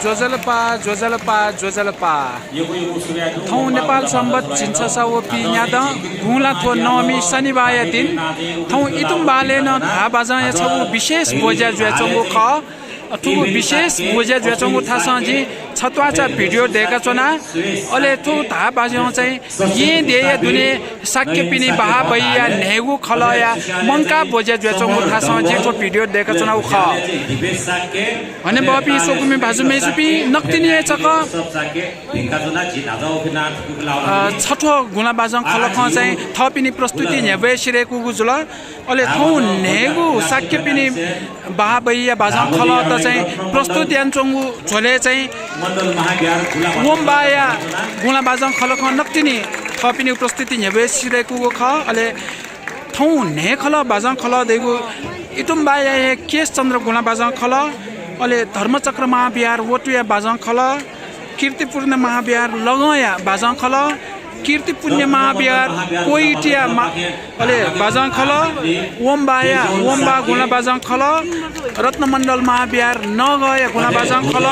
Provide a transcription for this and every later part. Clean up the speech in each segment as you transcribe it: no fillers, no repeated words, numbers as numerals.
जोजलपा जोजलपा जोजलपा थौ नेपाल सम्बत छिन्छ सावपी न्याद गुला थो नवमी शनिबार दिन थौ इतुम्बाले न धा बाजा छौ विशेष बोजा ज्वेचंगु ख अथु विशेष बोजा ज्वेचंगु थासंजी छतवाचा भिडियो देका चोना अले थु धा बाजा चाहिँ ये दे दुने साक्य पिनी बहा भइया नेगु खलया मंका बोजा ज्वेचंगु थासंजी को भिडियो देका चोना उ ख भने बपी सोकुमी भाजु मेजुपी नक्तिनी चक छठो गुना बाजं खलख चाहिँ थपिनी प्रस्तुति नेबे सिरेकु गुजुल अले थौ नेगु साक्य पिनी बहा भइया बाजं खल त चाहिँ प्रस्तुति यान्चंगु झोले चाहिँ वम्बाया गुना बाजं खलख नक्तिनी थपिनी प्रस्तुति नेबे सिरेकु ख अले थौ ने खल बाजं खल देगु इतुम्बाया केश चन्द्र गुना बाजं खल अले धर्मचक्र महाविहार वटुया बाजं खल कीर्तिपूर्ण महाविहार लगया बाजं खल कीर्तिपुण्य महाविहार कोइटिया अले बाजं खल वम्बाया वम्बा गुना बाजं खल रत्नमण्डल महाविहार नगया गुना बाजं खल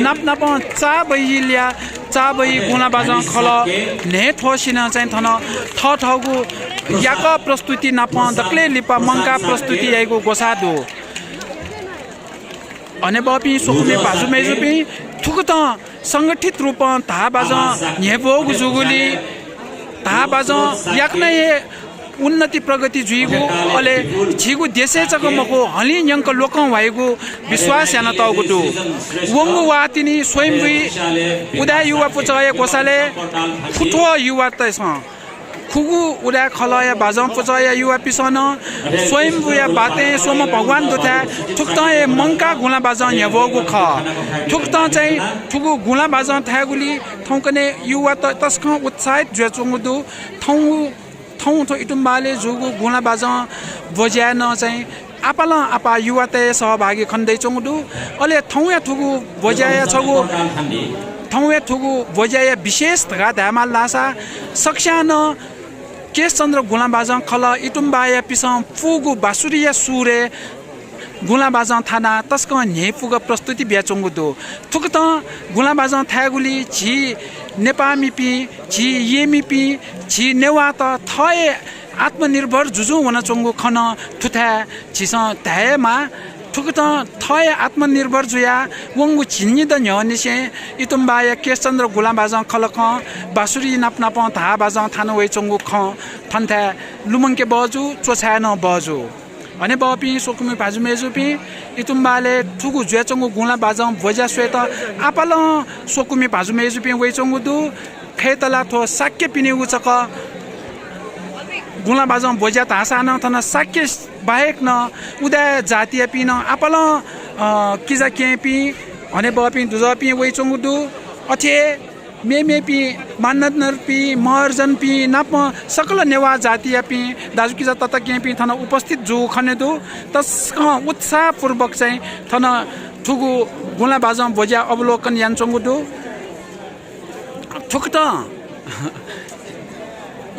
नापनाप चा बइलिया चा बइ गुना बाजं खल ने ठोसिन चाहिँ थन ठ ठगु याक प्रस्तुति नाप दक्ले लिपा मंका प्रस्तुति आइगु गोसादु अने बपी सोकुमे बाजु मेजुपी थुकुत संगठित रूप धा बाज नेबो गुजुगुली धा बाज याक्नै उन्नति प्रगति जुइगु अले झिगु देशे चकमको हलि यंक लोकं वाइगु विश्वास यान तगुदु वंगु वातिनी स्वयंभुई उदय युवा पुचय गोसाले फुटो युवा तस खुगु उडा खलया बाजं पुचया युवा पिसन स्वयंभुया बाते सोम भगवान दुथा थुक्ता ए मंका गुला बाजं यबोगु ख थुक्ता चाहिँ थुगु गुला बाजं थागुली थौकने युवा त तस्ख उत्साहित ज्वेचुङदु थौ थौ थो इटुम्बाले जुगु गुला बाजं बोज्यान चाहिँ आपाल आपा युवा ते सहभागी खन्दै चंगदु अले थौया थुगु बोज्याया छगु थौया थुगु बोज्याया विशेष गा धामा लासा सक्ष्यान केश चन्द्र गुला बाजं खल इटुम्बाया पिसं फुगु बासुरिया सुरे गुला बाजं थाना तस्क नेपुग प्रस्तुति ब्याचंगुदो थुकत गुला बाजं थागुली झी नेपामीपी झी येमीपी झी नेवा त थए आत्मनिर्भर जुजु हुन चंगु खन थुथा झिस धाएमा थुकत थए आत्मनिर्भर जुया वंगु छिन्नी द न्यनिसे इतुम्बाया केश चन्द्र गुला बाजं खलख बासुरी नापनाप धा बाजं थानो वे चंगु ख थन्था लुमंके बजु चोछान बजु भने बपी सोकुमी भाजु मेजुपी इतुम्बाले थुगु ज्वेचंगु गुला बाजं भोजा स्वेत आपाल सोकुमी भाजु मेजुपी वे चंगु दु खेतला थो साक्य पिनिगु चक गुला बाजं भोजा तासा न थन साक्य बाहेक न उदय जातीय पिन आपाल किजा केपी भने बपी दुजपी वे चंगु दु अथे मेमेपी मानदनरपी महर्जनपी नाप सकल नेवा जातीय पी दाजुकिजा तत केपी थन उपस्थित जो खनेदु तस्क उत्साहपूर्वक चाहिँ थन थुगु गुला बाजं बोज्या अवलोकन यानचंगुदु थुकत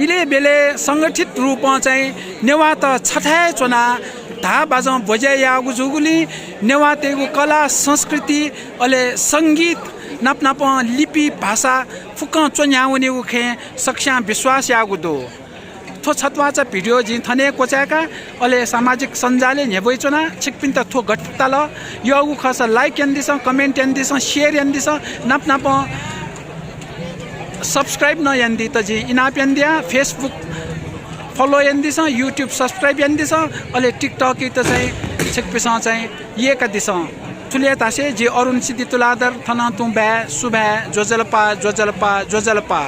इले बेले संगठित रूप चाहिँ नेवा त छठाए चोना धा बाजं बोज्या यागु जुगुली नेवा तेगु कला संस्कृति अले संगीत नापनाप लिपि भाषा फुक चोन्याउने उखे सक्ष्या विश्वास यागुदो थो छतवाचा भिडियो जि थने कोचाका अले सामाजिक सञ्जाले नेबोइचोना छिकपिन त थो घटताल यगु खस लाइक यन्दिस कमेन्ट यन्दिस शेयर यन्दिस नापनाप सब्स्क्राइब न यन्दी त जि इनाप यन्दिया फेसबुक फलो यन्दिस युट्युब सब्स्क्राइब यन्दिस अले टिकटक त चाहिँ छिकपिस चाहिँ येका दिस तुलिया तासे जे अरुण सिद्धि तुलादर थना तुम बे सुबह जोजलपा जोजलपा जोजलपा